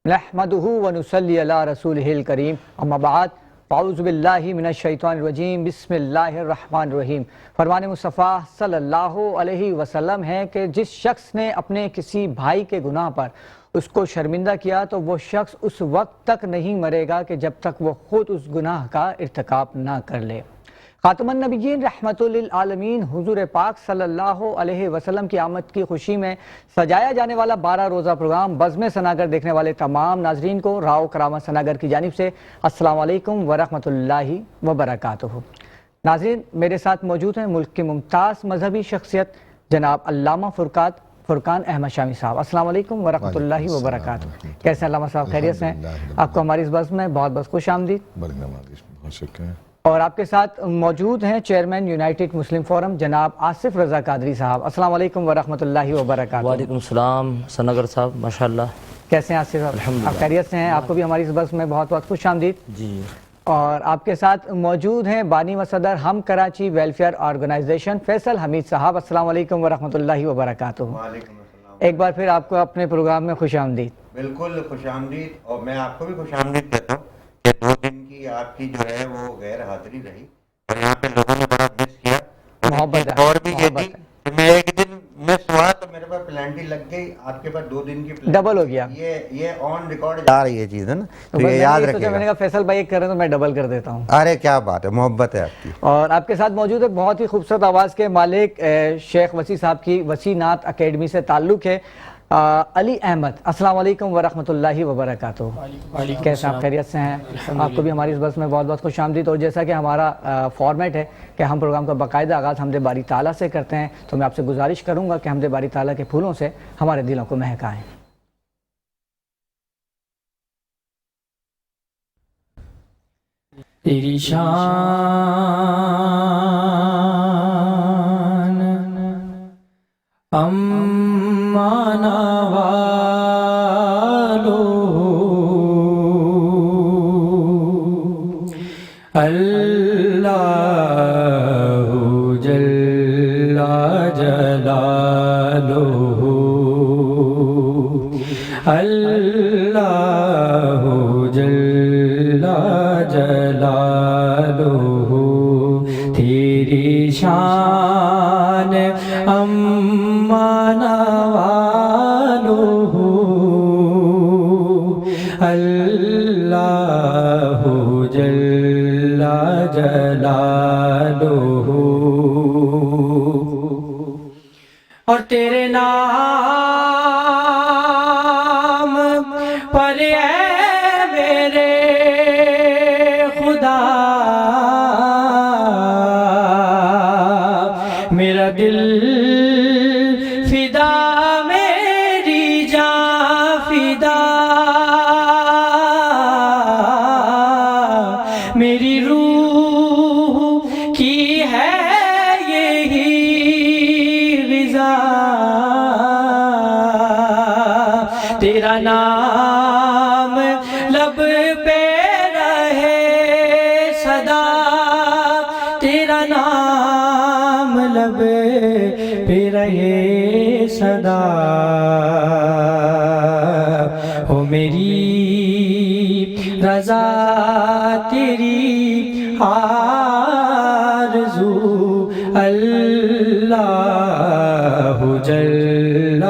نحمدہ ونصلی علی رسولہ الکریم اما بعد اعوذ باللہ من الشیطان الرجیم بسم اللہ الرحمن الرحیم۔ فرمان مصطفیٰ صلی اللہ علیہ وسلم ہے کہ جس شخص نے اپنے کسی بھائی کے گناہ پر اس کو شرمندہ کیا تو وہ شخص اس وقت تک نہیں مرے گا کہ جب تک وہ خود اس گناہ کا ارتکاب نہ کر لے۔ خاتم النبیین رحمت للعالمین حضور پاک صلی اللہ علیہ وسلم کی آمد کی خوشی میں سجایا جانے والا 12 روزہ پروگرام بزم ثناگر دیکھنے والے تمام ناظرین کو راؤ کرامت ثناگر کی جانب سے السلام علیکم ورحمۃ اللہ وبرکاتہ۔ ناظرین، میرے ساتھ موجود ہیں ملک کے ممتاز مذہبی شخصیت جناب علامہ فرقان احمد شامی صاحب۔ السلام علیکم ورحمۃ اللہ وبرکاتہ۔ کیسے علامہ صاحب؟ خیریت سے ہیں؟ آپ کو ہماری اس بزم میں بہت بہت خوش آمدید۔ بہت شکریہ۔ اور آپ کے ساتھ موجود ہیں چیئرمین یونائٹڈ مسلم فورم جناب آصف رضا قادری صاحب۔ السلام علیکم ورحمۃ اللہ وبرکاتہ۔ وعلیکم السلام ثناگر صاحب، ماشاءاللہ۔ کیسے ہیں آصف صاحب؟ الحمدللہ۔ آپ خیریت سے ہیں؟ آپ کو بھی ہماری اس بس میں بہت بہت خوش آمدید۔ جی۔ اور آپ کے ساتھ موجود ہیں بانی و صدر ہم کراچی ویلفیئر آرگنائزیشن فیصل حمید صاحب۔ السلام علیکم ورحمۃ اللہ وبرکاتہ۔ وعلیکم السلام۔ ایک بار پھر آپ کو اپنے پروگرام میں خوش آمدید۔ بالکل خوش آمدید، اور میں آپ کو بھی خوش آمدید کہتا ہوں کہ 2 دن کی آپ کی جو ہے وہ غیر حاضری رہی اور یہاں پہ لوگوں نے بڑا مس کیا۔ محبت ہے، اور بھی یہ محبت تھی ہے۔ کہ میں ایک دن مس ہوا تو میرے پاس پلانٹی لگ گئی، آپ کے پاس 2 دن کی ڈبل ہو گیا۔ یہ آن ریکارڈ جا رہی ہے چیز ہے نا، تو میں یہ نے یاد سوچا، رکھیے میں نے گا۔ کہا فیصل بھائی ایک کر رہے ہیں تو میں ڈبل کر دیتا ہوں۔ ارے کیا بات ہے، محبت ہے آپ کی۔ اور آپ کے ساتھ موجود ہے بہت ہی خوبصورت آواز کے مالک شیخ وسیع صاحب کی وسیع نعت اکیڈمی سے تعلق ہے علی احمد۔ السلام علیکم ورحمۃ اللہ وبرکاتہ۔ کیسے آپ؟ خیریت سے ہیں؟ آپ کو بھی ہماری اس بس میں بہت بہت خوش آمدید۔ اور جیسا کہ ہمارا فارمیٹ ہے کہ ہم پروگرام کا باقاعدہ آغاز حمد باری تعالیٰ سے کرتے ہیں، تو میں آپ سے گزارش کروں گا کہ حمد باری تعالیٰ کے پھولوں سے ہمارے دلوں کو مہکائیں۔ تیری شان امانا والو اللہ جل جلالہ اللہ جل جلالہ تیری شان امانا والو اللہ جل جلالہ، اور تیرے نام پر اے میرے خدا میرا دل فدا، میری جان فدا، میری روح کی ہے یہی غذا، تیرا نام لب پہ رہے صدا، تیرا نام لب پہ رہے صدا، ہو میری رضا تیری آرزو، اللہ جل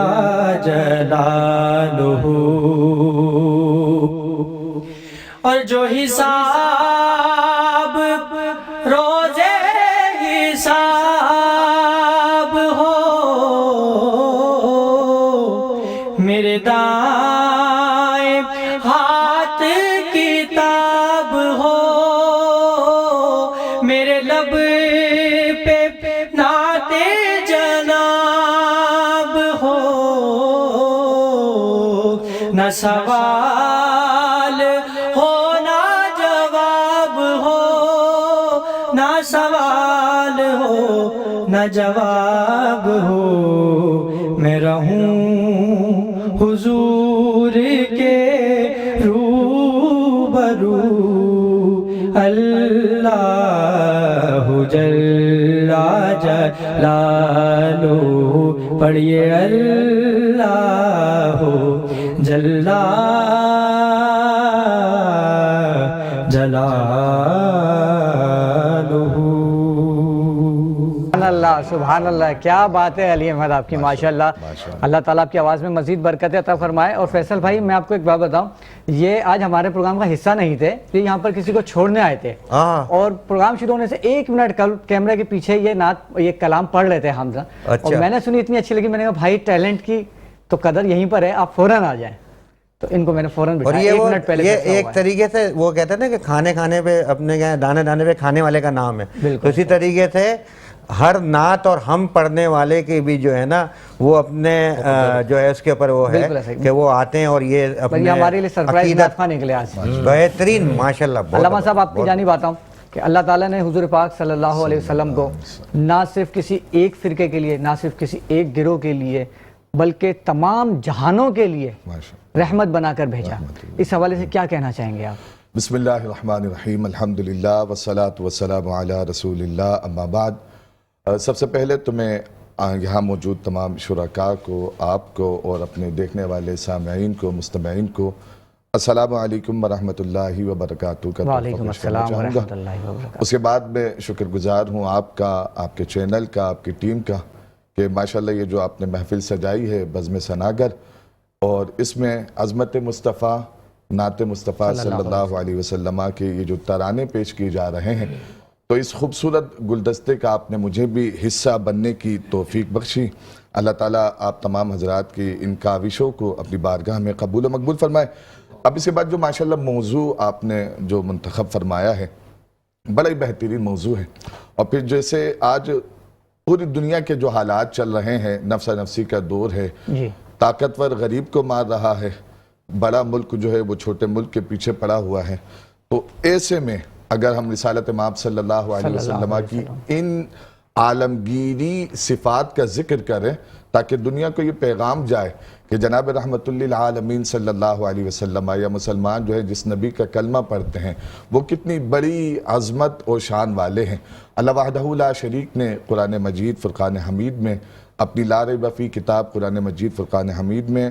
جلالہ، اور جو حساب روزے حساب ہو میرے دائیں ہاتھ کتاب ہو، میرے لب پہ نعت جناب ہو، نہ سوال ہو نہ جواب ہو، نہ سوال ہو نہ جواب ہو، میں رہوں حضور کے روبرو، اللہ جل جلالہ، پڑھیے اللہ جل سبحان اللہ، کیا بات ہے علی احمد آپ کی، ماشاءاللہ۔ اللہ تعالیٰ آپ کی آواز میں مزید برکت عطا فرمائے۔ اور فیصل بھائی میں آپ کو ایک بات بتاؤں، یہ آج ہمارے پروگرام کا حصہ نہیں تھے، یہ یہاں پر کسی کو چھوڑنے آئے تھے، اور پروگرام شروع ہونے سے 1 منٹ کیمرے کے پیچھے یہ کلام پڑھ رہے تھے حمزہ، اور میں نے سنی، اتنی اچھی لگی، میں نے کہا بھائی ٹیلنٹ کی تو قدر یہیں پر ہے، آپ فوراً آ جائیں، تو ان کو میں نے فوراً بٹھایا 1 منٹ پہلے۔ یہ ایک طریقے سے وہ کہتے ہیں نا کہ کھانے کھانے پہ اپنے دانے دانے پہ کھانے والے کا نام ہے، تو اسی طریقے سے ہر نعت اور ہم پڑھنے والے کی بھی جو ہے نا وہ اپنے جو ہے اس کے اوپر وہ ہے کہ وہ آتے ہیں اور یہ اپنے ہمارے لیے سرپرائز نعت نکلے آج بہترین، ماشاءاللہ۔ علامہ صاحب آپ کی جانب آتا ہوں کہ اللہ تعالیٰ نے حضور پاک صلی اللہ علیہ وسلم کو نہ صرف کسی ایک فرقے کے لیے، نہ صرف کسی ایک گروہ کے لیے، بلکہ تمام جہانوں کے لیے رحمت بنا کر بھیجا۔ اس حوالے سے کیا کہنا چاہیں گے آپ؟ بسم اللہ الرحمن الرحیم، الحمدللہ والصلاة والسلام علی رسول اللہ، اما بعد۔ سب سے پہلے تو میں یہاں موجود تمام شرکاء کو، آپ کو اور اپنے دیکھنے والے سامعین کو، مستمعین کو السلام علیکم ورحمۃ اللہ وبرکاتہ کا وعلیکم السلام ورحمۃ اللہ وبرکاتہ۔ اس کے بعد میں شکر گزار ہوں آپ کا، آپ کے چینل کا، آپ کی ٹیم کا، کہ ماشاءاللہ یہ جو آپ نے محفل سجائی ہے بزم ثناگر، اور اس میں عظمت مصطفیٰ، نعت مصطفیٰ صلی اللہ علیہ وسلم کے یہ جو ترانے پیش کیے جا رہے ہیں، تو اس خوبصورت گلدستے کا آپ نے مجھے بھی حصہ بننے کی توفیق بخشی۔ اللہ تعالیٰ آپ تمام حضرات کی ان کاوشوں کو اپنی بارگاہ میں قبول و مقبول فرمائے۔ اب اس کے بعد جو ماشاءاللہ موضوع آپ نے جو منتخب فرمایا ہے، بڑا ہی بہترین موضوع ہے، اور پھر جیسے آج پوری دنیا کے جو حالات چل رہے ہیں، نفسا نفسی کا دور ہے، طاقتور غریب کو مار رہا ہے، بڑا ملک جو ہے وہ چھوٹے ملک کے پیچھے پڑا ہوا ہے، تو ایسے میں اگر ہم رسالت مآب صلی اللہ علیہ وسلم کی ان عالمگیری صفات کا ذکر کریں تاکہ دنیا کو یہ پیغام جائے کہ جناب رحمت للعالمین صلی اللہ علیہ وسلم یا مسلمان جو ہے جس نبی کا کلمہ پڑھتے ہیں وہ کتنی بڑی عظمت اور شان والے ہیں۔ اللہ وحدہ لا شریک نے قرآن مجید فرقان حمید میں اپنی لا ریب فیہ کتاب قرآن مجید فرقان حمید میں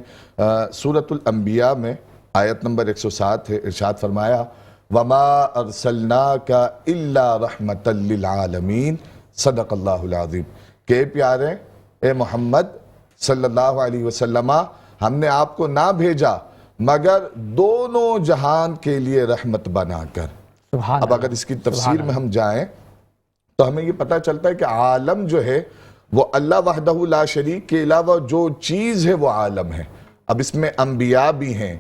سورۃ الانبیاء میں آیت نمبر 107 ہے، ارشاد فرمایا وَمَا أَرْسَلْنَاكَ إِلَّا رَحْمَةً لِلْعَالَمِينَ صدق اللہ العظیم، کہ پیارے اے محمد صلی اللہ علیہ وسلم، ہم نے آپ کو نہ بھیجا مگر دونوں جہان کے لیے رحمت بنا کر۔ اب اگر اس کی تفسیر میں ہم جائیں تو ہمیں یہ پتہ چلتا ہے کہ عالم جو ہے وہ اللہ وحدہ لا شریک کے علاوہ جو چیز ہے وہ عالم ہے۔ اب اس میں انبیاء بھی ہیں،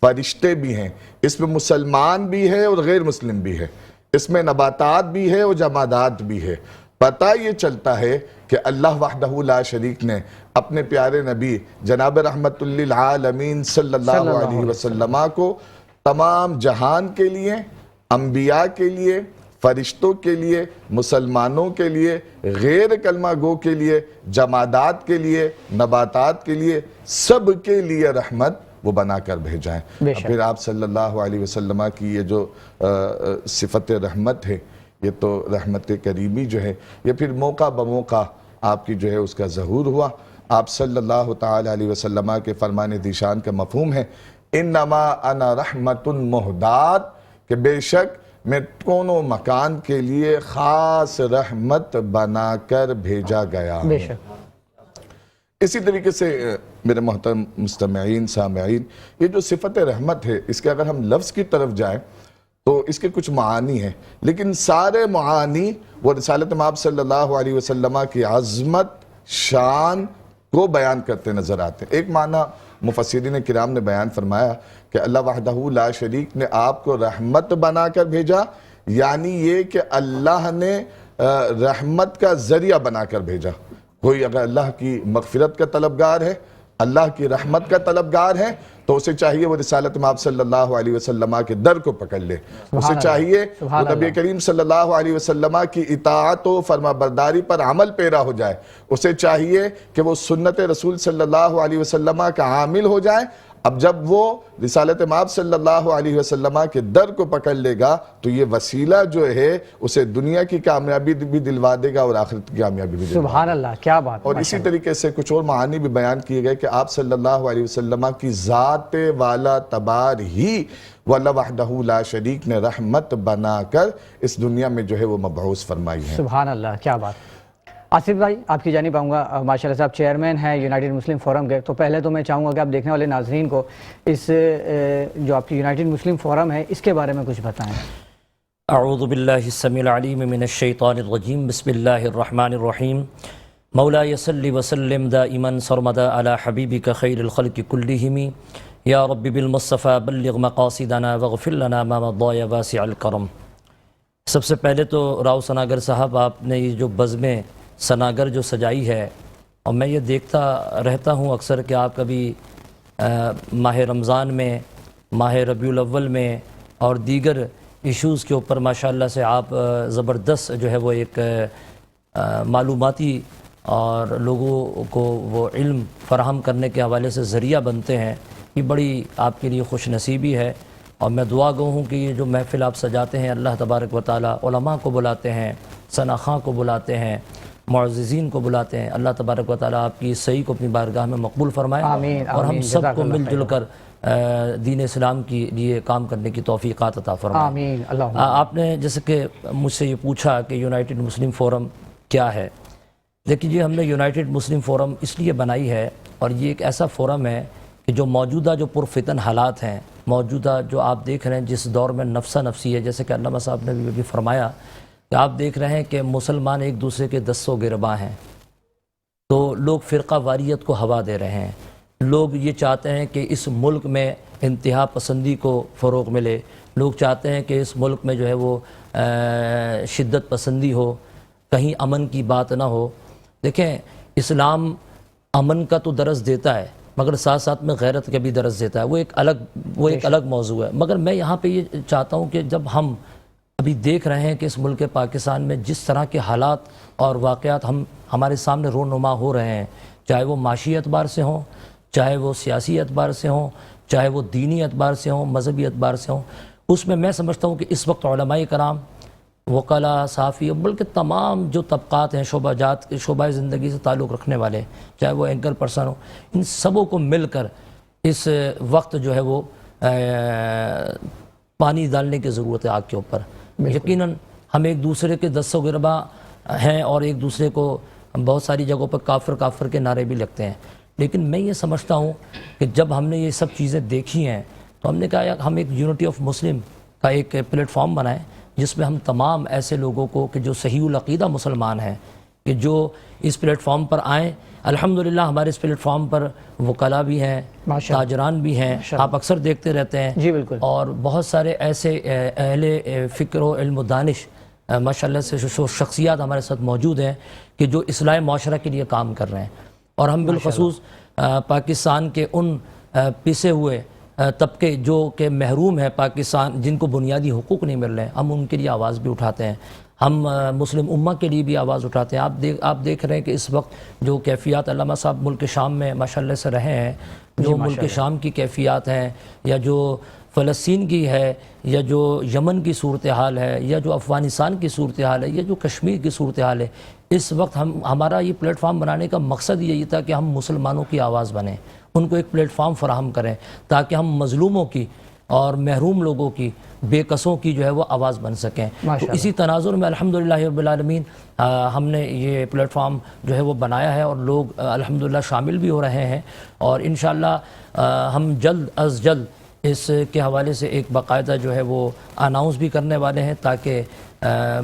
فرشتے بھی ہیں، اس میں مسلمان بھی ہے اور غیر مسلم بھی ہے، اس میں نباتات بھی ہے اور جمادات بھی ہے۔ پتہ یہ چلتا ہے کہ اللہ وحدہ لا شریک نے اپنے پیارے نبی جناب رحمت للعالمین صلی اللہ علیہ وسلم کو تمام جہان کے لیے، انبیاء کے لیے، فرشتوں کے لیے، مسلمانوں کے لیے، غیر کلمہ گو کے لیے، جمادات کے لیے، نباتات کے لیے، سب کے لیے رحمت وہ بنا کر بھیجائیں۔ پھر آپ صلی اللہ علیہ وسلم کی یہ جو صفت رحمت ہے، یہ تو رحمت کریمی جو ہے، یہ پھر موقع بموقع آپ کی جو ہے اس کا ظہور ہوا۔ آپ صلی اللہ تعالی علیہ وسلم کے فرمان ذیشان کا مفہوم ہے انما انا رحمت مہدات، کہ بے شک میں کونوں مکان کے لیے خاص رحمت بنا کر بھیجا گیا ہوں۔ اسی طریقے سے میرے محترم مستمعین سامعین، یہ جو صفت رحمت ہے اس کے اگر ہم لفظ کی طرف جائیں تو اس کے کچھ معانی ہیں، لیکن سارے معانی وہ رسالت مآب صلی اللہ علیہ وسلم کی عظمت شان کو بیان کرتے نظر آتے ہیں۔ ایک معنی مفسرین کرام نے بیان فرمایا کہ اللہ وحدہ لا شریک نے آپ کو رحمت بنا کر بھیجا، یعنی یہ کہ اللہ نے رحمت کا ذریعہ بنا کر بھیجا۔ کوئی اگر اللہ کی مغفرت کا طلبگار ہے، اللہ کی رحمت کا طلبگار ہے، تو اسے چاہیے وہ رسالت مآب صلی اللہ علیہ وسلم کے در کو پکڑ لے، اسے چاہیے وہ نبی کریم صلی اللہ علیہ وسلم کی اطاعت و فرما برداری پر عمل پیرا ہو جائے، اسے چاہیے کہ وہ سنت رسول صلی اللہ علیہ وسلم کا عامل ہو جائے۔ اب جب وہ رسالت مآب صلی اللہ علیہ وسلم کے در کو پکڑ لے گا تو یہ وسیلہ جو ہے اسے دنیا کی کامیابی بھی دلوا دے گا اور آخرت کی کامیابی بھی دلوا دے گا۔ سبحان اللہ، کیا بات۔ اور اسی طریقے سے کچھ اور معانی بھی بیان کیے گئے کہ آپ صلی اللہ علیہ وسلم کی ذات والا تبار ہی وہ اللہ وحدہ لا شریک نے رحمت بنا کر اس دنیا میں جو ہے وہ مبعوث فرمائی ہے۔ سبحان اللہ، کیا بات۔ آصف بھائی آپ کی جانب آؤں گا، ماشاء اللہ سے آپ چیئرمین ہیں یونائٹڈ مسلم فورم کے، تو پہلے تو میں چاہوں گا کہ آپ دیکھنے والے ناظرین کو اس جو آپ کی یونائٹڈ مسلم فورم ہے اس کے بارے میں کچھ بتائیں۔ اعوذ باللہ السمیع العلیم من الشیطان الرجیم، بسم اللہ الرحمن الرحیم، مولاي صل وسلم دائما سرمدا على حبیبک خیر الخلق کلہم، یا رب بالمصطفى بلغ مقاصدنا واغفر لنا ما مضى یا واسع الکرم۔ سب سے پہلے تو راؤ ثناگر صاحب، آپ نے یہ جو بزم ثناگر جو سجائی ہے، اور میں یہ دیکھتا رہتا ہوں اکثر کہ آپ کبھی ماہ رمضان میں، ماہ ربیع الاول میں اور دیگر ایشوز کے اوپر ماشاءاللہ سے آپ زبردست جو ہے وہ ایک معلوماتی اور لوگوں کو وہ علم فراہم کرنے کے حوالے سے ذریعہ بنتے ہیں۔ یہ بڑی آپ کے لیے خوش نصیبی ہے، اور میں دعا گو ہوں کہ یہ جو محفل آپ سجاتے ہیں، اللہ تبارک و تعالی علماء کو بلاتے ہیں، ثناخواں کو بلاتے ہیں، معززین کو بلاتے ہیں، اللہ تبارک و تعالی آپ کی صحیح کو اپنی بارگاہ میں مقبول فرمائے، آمین اور ہم آمین، سب جزاک کو اللہ مل خیر۔ جل کر دین اسلام کے لیے کام کرنے کی توفیقات عطا فرمائے۔ آمین اللہ۔ آپ نے جیسے کہ مجھ سے یہ پوچھا کہ یونائٹڈ مسلم فورم کیا ہے، دیکھیے جی، ہم نے یونائٹڈ مسلم فورم اس لیے بنائی ہے، اور یہ ایک ایسا فورم ہے کہ جو موجودہ جو پرفتن حالات ہیں، موجودہ جو آپ دیکھ رہے ہیں جس دور میں نفسا نفسی ہے، جیسے کہ علامہ صاحب نے بھی فرمایا کہ آپ دیکھ رہے ہیں کہ مسلمان ایک دوسرے کے دستوں گرباں ہیں، تو لوگ فرقہ واریت کو ہوا دے رہے ہیں، لوگ یہ چاہتے ہیں کہ اس ملک میں انتہا پسندی کو فروغ ملے، لوگ چاہتے ہیں کہ اس ملک میں جو ہے وہ شدت پسندی ہو، کہیں امن کی بات نہ ہو۔ دیکھیں، اسلام امن کا تو درس دیتا ہے، مگر ساتھ ساتھ میں غیرت کا بھی درس دیتا ہے، وہ ایک الگ موضوع ہے۔ مگر میں یہاں پہ یہ چاہتا ہوں کہ جب ہم ابھی دیکھ رہے ہیں کہ اس ملک پاکستان میں جس طرح کے حالات اور واقعات ہمارے سامنے رونما ہو رہے ہیں، چاہے وہ معاشی اعتبار سے ہوں، چاہے وہ سیاسی اعتبار سے ہوں، چاہے وہ دینی اعتبار سے ہوں، مذہبی اعتبار سے ہوں، اس میں میں سمجھتا ہوں کہ اس وقت علماء کرام، وکلاء، صحافی، بلکہ تمام جو طبقات ہیں، شعبہ زندگی سے تعلق رکھنے والے، چاہے وہ اینکر پرسن ہو، ان سبوں کو مل کر اس وقت جو ہے وہ پانی ڈالنے کی ضرورت ہے آگ کے اوپر۔ یقیناً ہم ایک دوسرے کے دستوں گرباں ہیں، اور ایک دوسرے کو بہت ساری جگہوں پر کافر کافر کے نعرے بھی لگتے ہیں، لیکن میں یہ سمجھتا ہوں کہ جب ہم نے یہ سب چیزیں دیکھی ہیں تو ہم نے کہا ہم ایک یونٹی آف مسلم کا ایک پلیٹ فارم بنائیں، جس میں ہم تمام ایسے لوگوں کو کہ جو صحیح العقیدہ مسلمان ہیں، کہ جو اس پلیٹ فارم پر آئیں۔ الحمدللہ ہمارے اس پلیٹ فارم پر وکلاء بھی ہیں، تاجران بھی ہیں، آپ اکثر دیکھتے رہتے ہیں، جی بالکل، اور بہت سارے ایسے اہل فکر و علم و دانش ماشاءاللہ سے شخصیات ہمارے ساتھ موجود ہیں کہ جو اصلاح معاشرہ کے لیے کام کر رہے ہیں، اور ہم بالخصوص پاکستان کے ان پسے ہوئے طبقے جو کہ محروم ہیں پاکستان، جن کو بنیادی حقوق نہیں مل رہے ہیں، ہم ان کے لیے آواز بھی اٹھاتے ہیں، ہم مسلم امہ کے لیے بھی آواز اٹھاتے ہیں۔ آپ دیکھ رہے ہیں کہ اس وقت جو کیفیات علامہ صاحب ملک شام میں ماشاءاللہ سے رہے ہیں، جو ملک شام کی کیفیات ہیں، یا جو فلسطین کی ہے، یا جو یمن کی صورتحال ہے، یا جو افغانستان کی صورتحال ہے، یا جو کشمیر کی صورتحال ہے، اس وقت ہمارا یہ پلیٹ فارم بنانے کا مقصد یہی تھا کہ ہم مسلمانوں کی آواز بنیں، ان کو ایک پلیٹ فارم فراہم کریں، تاکہ ہم مظلوموں کی اور محروم لوگوں کی، بے کسوں کی جو ہے وہ آواز بن سکیں۔ تو اسی تناظر میں الحمدللہ رب العالمین ہم نے یہ پلیٹ فارم جو ہے وہ بنایا ہے، اور لوگ الحمدللہ شامل بھی ہو رہے ہیں، اور انشاءاللہ ہم جلد از جلد اس کے حوالے سے ایک باقاعدہ جو ہے وہ اناؤنس بھی کرنے والے ہیں، تاکہ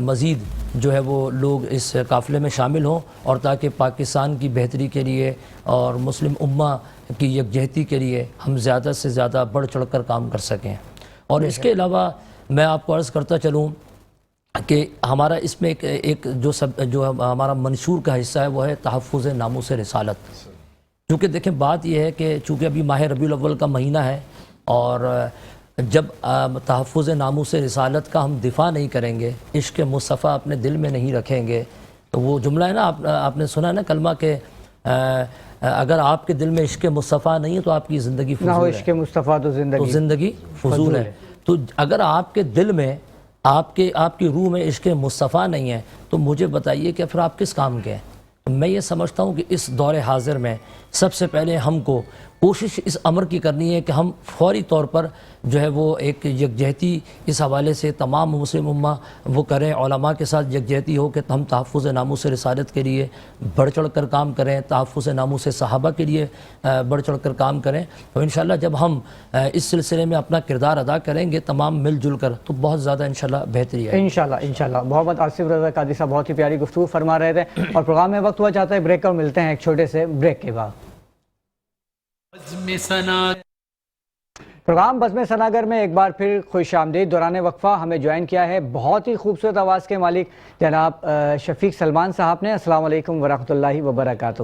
مزید جو ہے وہ لوگ اس قافلے میں شامل ہوں، اور تاکہ پاکستان کی بہتری کے لیے اور مسلم امہ کی یکجہتی کے لیے ہم زیادہ سے زیادہ بڑھ چڑھ کر کام کر سکیں۔ اور اس کے علاوہ میں آپ کو عرض کرتا چلوں کہ ہمارا اس میں ایک جو ہمارا منشور کا حصہ ہے وہ ہے تحفظ ناموس رسالت۔ چونکہ دیکھیں بات یہ ہے کہ چونکہ ابھی ماہ ربیع الاول کا مہینہ ہے، اور جب تحفظ ناموس رسالت کا ہم دفاع نہیں کریں گے، عشق مصطفیٰ اپنے دل میں نہیں رکھیں گے، تو وہ جملہ ہے نا، آپ نے سنا ہے نا کلمہ کہ اگر آپ کے دل میں عشق مصطفیٰ نہیں ہے تو آپ کی زندگی فضول ہے، نہ ہو عشق مصطفیٰ تو زندگی فضول ہے۔ تو اگر آپ کے دل میں، آپ کی روح میں عشق مصطفیٰ نہیں ہے، تو مجھے بتائیے کہ پھر آپ کس کام کے ہیں؟ میں یہ سمجھتا ہوں کہ اس دور حاضر میں سب سے پہلے ہم کو کوشش اس امر کی کرنی ہے کہ ہم فوری طور پر جو ہے وہ ایک یکجہتی اس حوالے سے تمام مسلم امہ وہ کریں، علماء کے ساتھ یکجہتی ہو کہ ہم تحفظ ناموس رسالت کے لیے بڑھ چڑھ کر کام کریں، تحفظ ناموس صحابہ کے لیے بڑھ چڑھ کر کام کریں. تو انشاءاللہ جب ہم اس سلسلے میں اپنا کردار ادا کریں گے تمام مل جل کر تو بہت زیادہ انشاءاللہ بہتری ہے. انشاءاللہ. محمد آصف رضا قادری صاحب بہت ہی پیاری گفتگو فرما رہے تھے اور پروگرام میں وقت ہوا چاہتا ہے بریک، اور ملتے ہیں ایک چھوٹے سے بریک کے بعد. پروگرام بزم ثناگر میں ایک بار پھر خوش آمدید. دوران وقفہ ہمیں جوائن کیا ہے بہت ہی خوبصورت آواز کے مالک جناب شفیق سلمان صاحب نے. السلام علیکم ورحمۃ اللہ وبرکاتہ.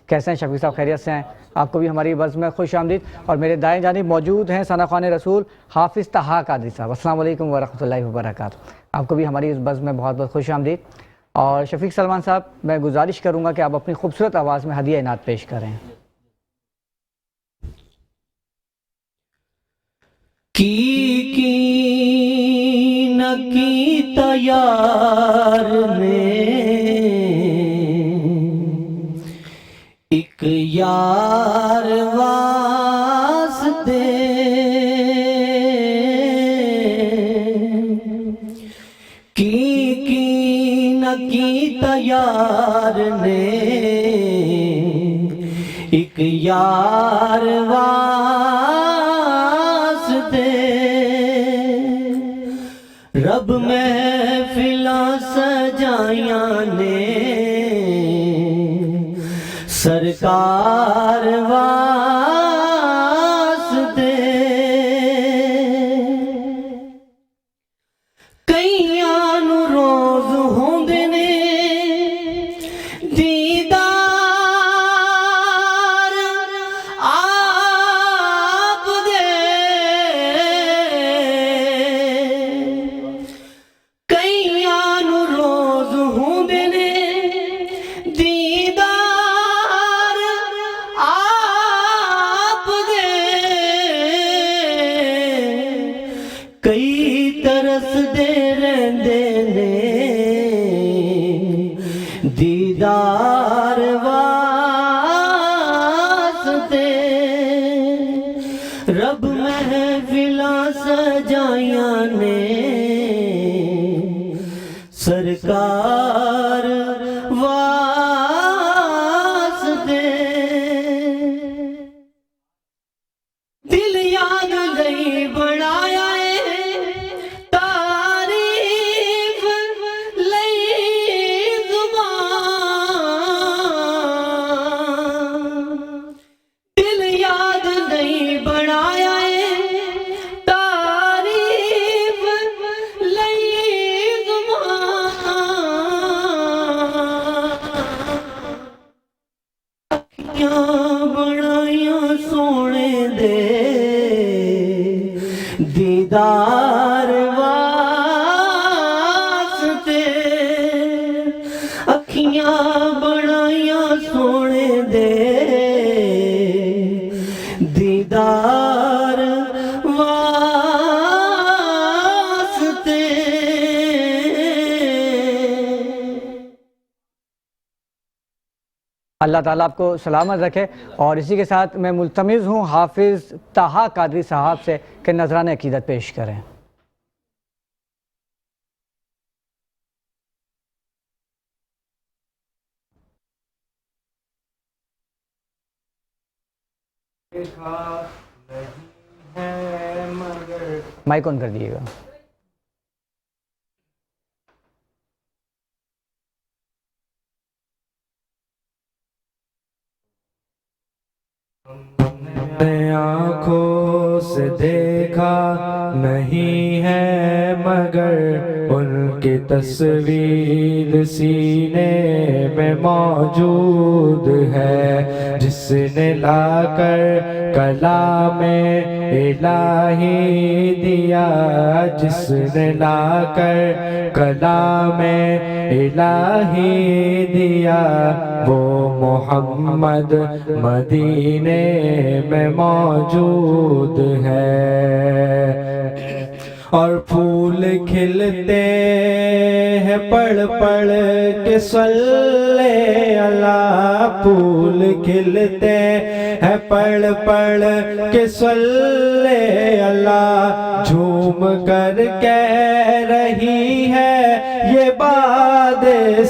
کیسے ہیں شفیق صاحب؟ خیریت سے ہیں؟ آپ کو بھی ہماری بزم میں خوش آمدید. اور میرے دائیں جانب موجود ہیں ثنا خوان رسول حافظ طہا قادری صاحب. السلام علیکم ورحمۃ اللہ وبرکاتہ. آپ کو بھی ہماری اس بزم میں بہت بہت خوش آمدید. اور شفیق سلمان صاحب میں گزارش کروں گا کہ آپ اپنی خوبصورت آواز میں ہدیہ عنایت پیش کریں. کی نہ کی تیار نے ایک یار واسطے کی نہ کی تیار نے ایک یار رب محفلاں سجائیاں نے سرکار واسطے کئیاں نو روز ہوندے نے دیدار آپ دے دیدار واسطے رب محفلاں سجائیاں نے سرکار واسطے دل یاد نہیں بڑھایا دیدار واسطے اکھیاں بڑائیاں سونے دے دیدار واسطے. اللہ تعالیٰ آپ کو سلامت رکھے. اور اسی کے ساتھ میں ملتمس ہوں حافظ طہا قادری صاحب سے کہ نذرانہ عقیدت پیش کریں. مائک آن کر دیے گا. آنکھوں سے دیکھا نہیں ہے مگر ان کی تصویر سینے میں موجود ہے. جس نے لا کر کلام الہی دیا، جس نے لا کر کلام الہی دیا، وہ محمد مدینے میں موجود ہے. اور پھول کھلتے ہیں پڑھ پڑھ کے صلی اللہ، پھول کھلتے ہیں پڑھ پڑھ کے صلی اللہ، جھوم کر کہہ رہی ہے یہ باد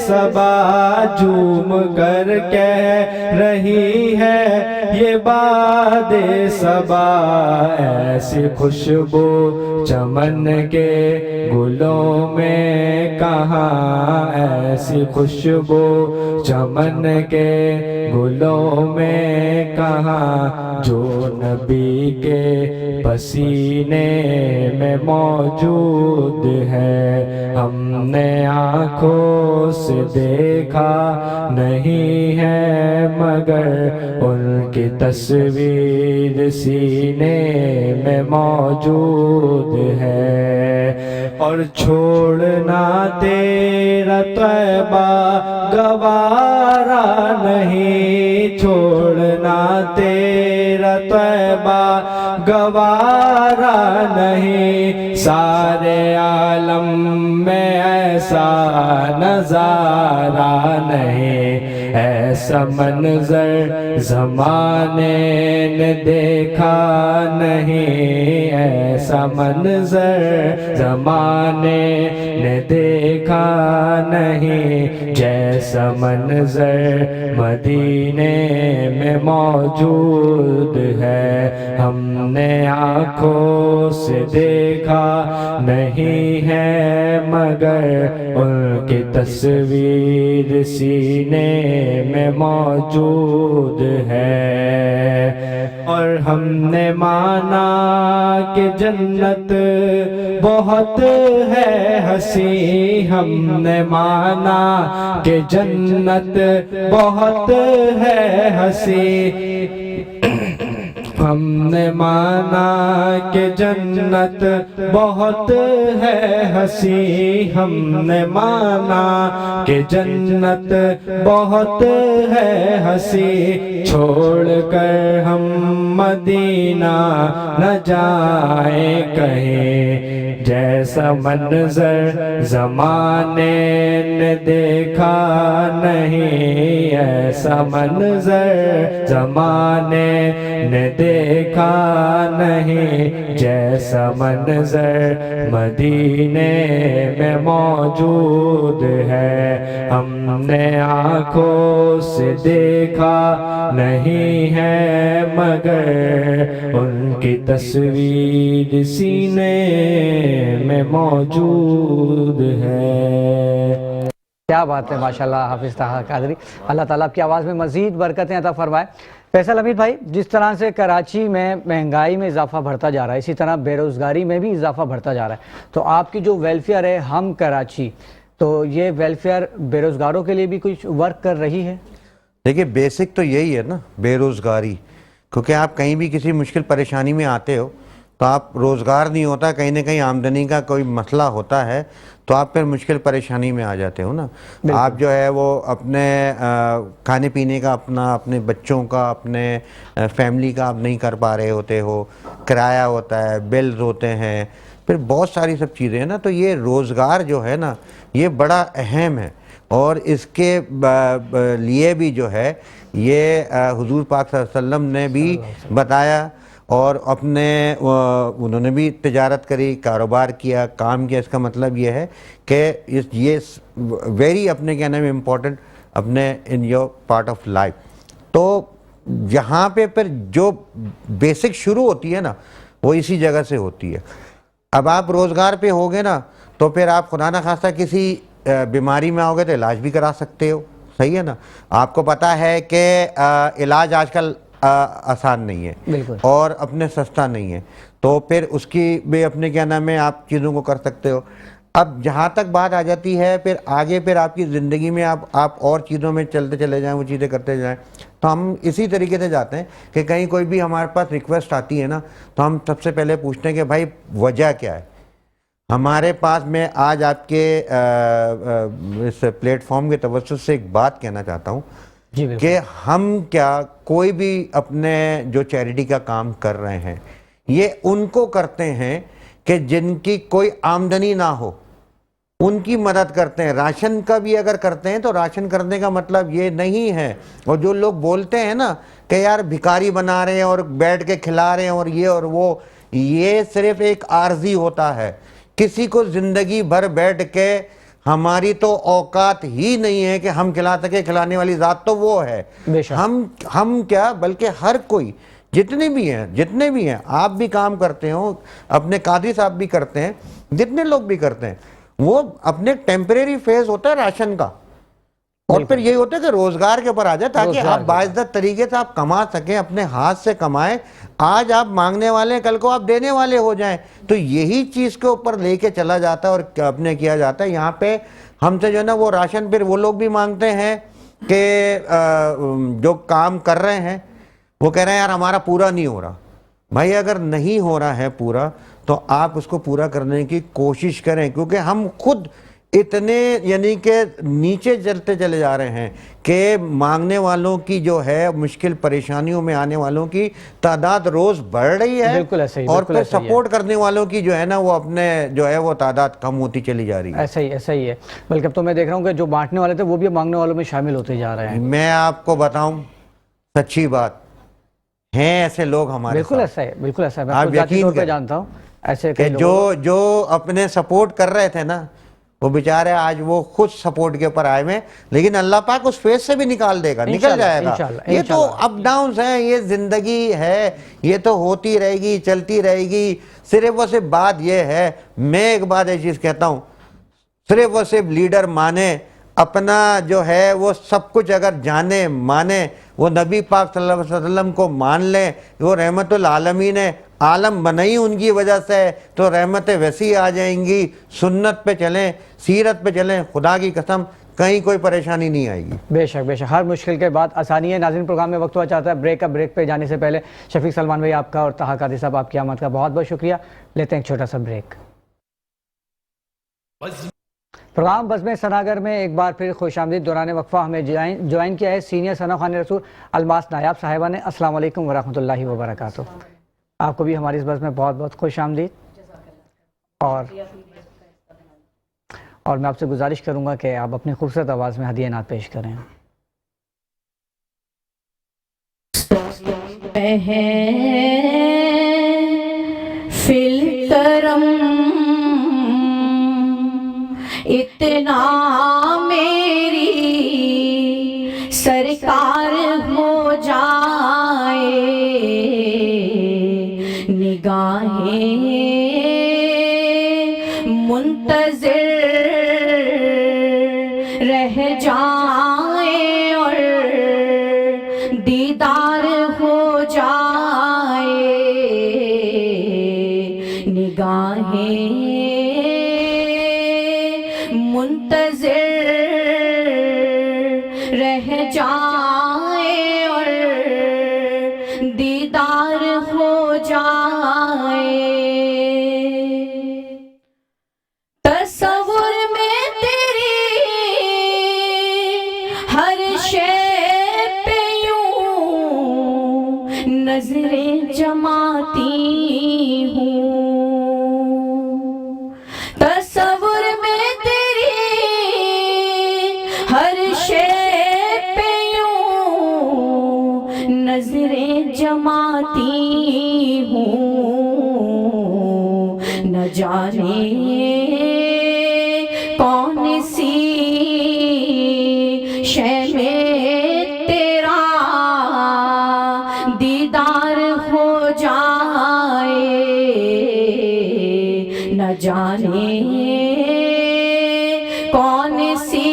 صبا، جھوم کر کہہ رہی ہے یہ باد صبا، ایسی خوشبو چمن کے گلوں میں کہاں، ایسی خوشبو چمن کے گلوں میں کہاں، جو نبی کے پسینے میں موجود ہے، ہم نے آنکھوں سے دیکھا نہیں ہے مگر ان کی تصویر سینے میں موجود ہے، اور چھوڑنا تیرا طیبہ گوارا نہیں، چھوڑنا تیرا طیبہ گوارا نہیں، سارے عالم میں ایسا نظارہ نہیں، ایسا منظر زمانے نے دیکھا نہیں، ایسا منظر زمانے نے دیکھا نہیں، جیسا منظر مدینے میں موجود ہے، ہم نے آنکھوں سے دیکھا نہیں ہے مگر ان کی تصویر سینے میں موجود ہے، اور ہم نے مانا کہ جنت بہت ہے حسین، ہم نے مانا کہ جنت بہت ہے حسین، ہم نے مانا کہ جنت بہت ہے حسین، ہم نے مانا کہ جنت بہت ہے حسین، چھوڑ کر ہم مدینہ نہ جائیں کہیں، جیسا منظر زمانے نے دیکھا نہیں، ایسا منظر زمانے نے دیکھا نہیں، جیسا منظر مدینے میں موجود ہے، ہم نے آنکھوں سے دیکھا نہیں ہے مگر ان کی تصویر سینے میں موجود ہے۔ کیا بات ہے، ماشاءاللہ حافظ طاہر قادری، اللہ تعالیٰ آپ کی آواز میں مزید برکتیں عطا فرمائے۔ فیصل حمید بھائی، جس طرح سے کراچی میں مہنگائی میں اضافہ بڑھتا جا رہا ہے، اسی طرح بے روزگاری میں بھی اضافہ بڑھتا جا رہا ہے، تو آپ کی جو ویلفیئر ہے ہم کراچی، تو یہ ویلفیئر بے روزگاروں کے لیے بھی کچھ ورک کر رہی ہے؟ دیکھیے بیسک تو یہی ہے نا، بے روزگاری، کیونکہ آپ کہیں بھی کسی مشکل پریشانی میں آتے ہو تو آپ روزگار نہیں ہوتا، کہیں نہ کہیں آمدنی کا کوئی مسئلہ ہوتا ہے تو آپ پھر مشکل پریشانی میں آ جاتے ہو نا۔ آپ جو ہے وہ اپنے کھانے پینے کا اپنے بچوں کا، اپنے فیملی کا آپ نہیں کر پا رہے ہوتے ہو، کرایہ ہوتا ہے، بلز ہوتے ہیں، پھر بہت ساری سب چیزیں ہیں نا، تو یہ روزگار جو ہے نا یہ بڑا اہم ہے، اور اس کے لیے بھی جو ہے یہ حضور پاک صلی اللہ علیہ وسلم نے بھی بتایا، اور انہوں نے بھی تجارت کری، کاروبار کیا، کام کیا۔ اس کا مطلب یہ ہے کہ یہ ویری اپنے کیا نام ہے امپورٹنٹ اپنے in your part of life. تو یہاں پہ پھر جو بیسک شروع ہوتی ہے نا وہ اسی جگہ سے ہوتی ہے۔ اب آپ روزگار پہ ہوگے نا تو پھر آپ خدا نہ خواستہ کسی بیماری میں آؤ گے تو علاج بھی کرا سکتے ہو، صحیح ہے نا۔ آپ کو پتہ ہے کہ علاج آج کل آسان نہیں ہے اور اپنے سستا نہیں ہے، تو پھر اس کی بھی اپنے کیا نام ہے آپ چیزوں کو کر سکتے ہو۔ اب جہاں تک بات آ جاتی ہے پھر آگے پھر آپ کی زندگی میں آپ اور چیزوں میں چلتے چلے جائیں، وہ چیزیں کرتے جائیں، تو ہم اسی طریقے سے جاتے ہیں کہ کہیں کوئی بھی ہمارے پاس ریکویسٹ آتی ہے نا تو ہم سب سے پہلے پوچھتے ہیں کہ بھائی وجہ کیا ہے۔ ہمارے پاس میں آج آپ کے اس پلیٹ فارم کے توسط سے ایک بات کہنا چاہتا ہوں کہ ہم کیا کوئی بھی اپنے جو چیریٹی کا کام کر رہے ہیں یہ ان کو کرتے ہیں کہ جن کی کوئی آمدنی نہ ہو ان کی مدد کرتے ہیں. راشن کا بھی اگر کرتے ہیں تو راشن کرنے کا مطلب یہ نہیں ہے. اور جو لوگ بولتے ہیں نا کہ یار بھکاری بنا رہے ہیں اور بیٹھ کے کھلا رہے ہیں اور یہ اور وہ, یہ صرف ایک عارضی ہوتا ہے. کسی کو زندگی بھر بیٹھ کے, ہماری تو اوقات ہی نہیں ہے کہ ہم کھلا سکے, کھلانے والی ذات تو وہ ہے. ہم کیا بلکہ ہر کوئی جتنے بھی ہیں, آپ بھی کام کرتے ہو, اپنے قاضی صاحب بھی کرتے ہیں, جتنے لوگ بھی کرتے ہیں, وہ اپنے ٹیمپریری فیز ہوتا ہے راشن کا. اور پھر یہی ہوتا ہے کہ روزگار کے اوپر آ جائے تاکہ آپ باعزت طریقے سے آپ کما سکیں, اپنے ہاتھ سے کمائیں. آج آپ مانگنے والے, کل کو آپ دینے والے ہو جائیں. تو یہی چیز کے اوپر لے کے چلا جاتا ہے اور اپنے کیا جاتا ہے. یہاں پہ ہم سے جو ہے نا وہ راشن پھر وہ لوگ بھی مانگتے ہیں کہ جو کام کر رہے ہیں وہ کہہ رہے ہیں یار ہمارا پورا نہیں ہو رہا. بھائی اگر نہیں ہو رہا ہے پورا تو آپ اس کو پورا کرنے کی کوشش کریں, کیونکہ ہم خود اتنے یعنی کہ نیچے چلتے چلے جا رہے ہیں کہ مانگنے والوں کی جو ہے مشکل پریشانیوں میں آنے والوں کی تعداد روز بڑھ رہی ہے, اور پھر سپورٹ کرنے والوں کی جو ہے نا وہ اپنے جو ہے وہ تعداد کم ہوتی چلی جا رہی ہے. ایسا ہی ہے. بلکہ اب تو میں دیکھ رہا ہوں کہ جو بانٹنے والے تھے وہ بھی مانگنے والوں میں شامل ہوتے جا رہے ہیں. میں آپ کو بتاؤں سچی بات, ہیں ایسے لوگ ہمارے بالکل ایسا ہے, بالکل ایسا ہے. میں آپ ذاتی طور پہ یقین جانتا ہوں ایسے کہ جو اپنے سپورٹ کر رہے تھے نا وہ بیچارے آج وہ خود سپورٹ کے اوپر آئے ہوئے, لیکن اللہ پاک اس فیز سے بھی نکال دے گا, نکل جائے گا. یہ تو اپ ڈاؤنز ہیں, یہ زندگی ہے, یہ تو ہوتی رہے گی, چلتی رہے گی. صرف وہ صرف بات یہ ہے, میں ایک بات یہ چیز کہتا ہوں, صرف وہ صرف لیڈر مانے, اپنا جو ہے وہ سب کچھ اگر جانے مانے, وہ نبی پاک صلی اللہ علیہ وسلم کو مان لیں, وہ رحمت العالمین ہے, عالم بنائی ان کی وجہ سے, تو رحمتیں ویسی آ جائیں گی. سنت پہ چلیں, سیرت پہ چلیں, خدا کی قسم کہیں کوئی پریشانی نہیں آئے گی. بے شک بے شک, ہر مشکل کے بعد آسانی ہے. ناظرین پروگرام میں وقت ہوا چاہتا ہے بریک پہ جانے سے پہلے شفیق سلمان بھائی آپ کا اور طاہا قادری صاحب آپ کی آمد کا بہت بہت شکریہ. لیتے ہیں ایک چھوٹا سا بریک. پروگرام بزم ثناگر میں ایک بار پھر خوش آمدید. دوران وقفہ ہمیں جوائن کیا ہے سینئر ثنا خوان رسول الماس نایاب صاحبہ نے. السلام علیکم ورحمۃ اللہ وبرکاتہ. آپ کو بھی ہماری اس بزم میں بہت بہت خوش آمدید. اور میں آپ سے گزارش کروں گا کہ آپ اپنی خوبصورت آواز میں ہدیہ نعت پیش کریں. فی الکرم اتنا میری سرکار ہو جائے, نگاہیں منتظر رہ جائیں اور دیدار ہو جائے, نگاہیں منتظر رہ جائیں اور دیدار ہو جائے. تصور میں تیری ہر شے پہ یوں نظریں جماتی ہوں. تصور میں تیری ہر شے پہ یوں نظریں جماتی ہوں. نہ جانے کون سی شے میں تیرا دیدار ہو جائے, نہ جانے کون سی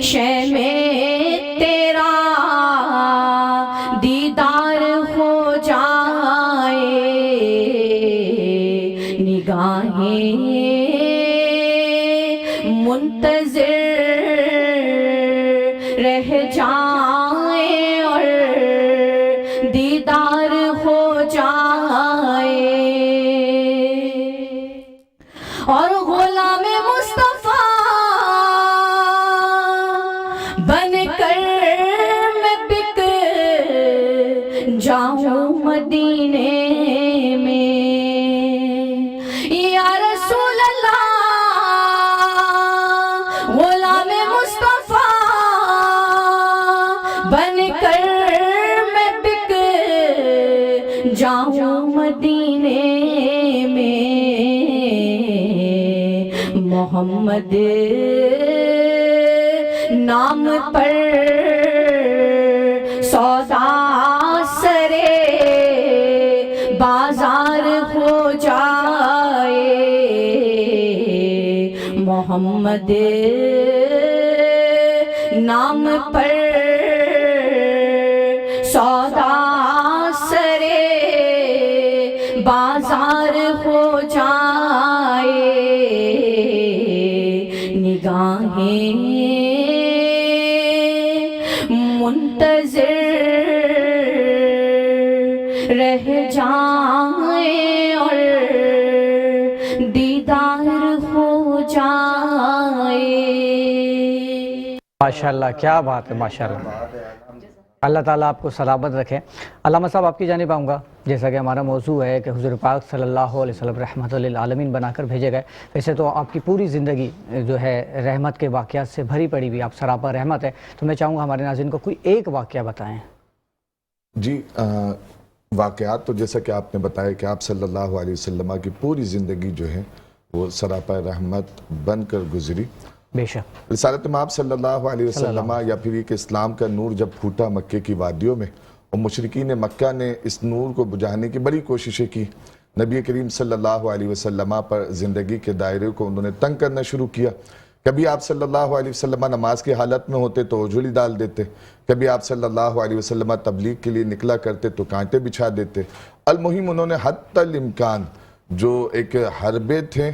شے میں تیرا دیدار ہو جائے, نگاہیں منتظر رہ جائیں اور دیدار ہو جائے. اور غلام مصطفیٰ بن کر میں بک جاؤں مدینے میں, جاؤں مدینے میں محمد نام پر سودا سرے بازار ہو جائے محمد نام پر سودا سرے بازار ہو جائے نگاہیں منتظر رہ جائیں اور دیدار ہو جائے. ماشاءاللہ کیا بات ہے ماشاءاللہ. اللہ تعالیٰ آپ کو سلامت رکھے. علامہ صاحب آپ کی جانب آؤں گا. جیسا کہ ہمارا موضوع ہے کہ حضور پاک صلی اللہ علیہ وسلم رحمت للعالمین بنا کر بھیجے گئے. ویسے تو آپ کی پوری زندگی جو ہے رحمت کے واقعات سے بھری پڑی ہوئی, آپ سراپا رحمت ہے. تو میں چاہوں گا ہمارے ناظرین کو کوئی ایک واقعہ بتائیں. جی واقعات تو جیسا کہ آپ نے بتایا کہ آپ صلی اللہ علیہ وسلم کی پوری زندگی جو ہے وہ سراپا رحمت بن کر گزری. بے شک رسالت مآب صلی اللہ علیہ وسلم یا پھر یہ کہ اسلام کا نور جب پھوٹا مکے کی وادیوں میں اور مشرکین مکہ نے اس نور کو بجھانے کی بڑی کوششیں کی. نبی کریم صلی اللہ علیہ وسلم پر زندگی کے دائرے کو انہوں نے تنگ کرنا شروع کیا. کبھی آپ صلی اللہ علیہ وسلم نماز کی حالت میں ہوتے تو جھولی ڈال دیتے, کبھی آپ صلی اللہ علیہ وسلم تبلیغ کے لیے نکلا کرتے تو کانٹے بچھا دیتے. المہم انہوں نے حتی الامکان جو ایک حربے تھے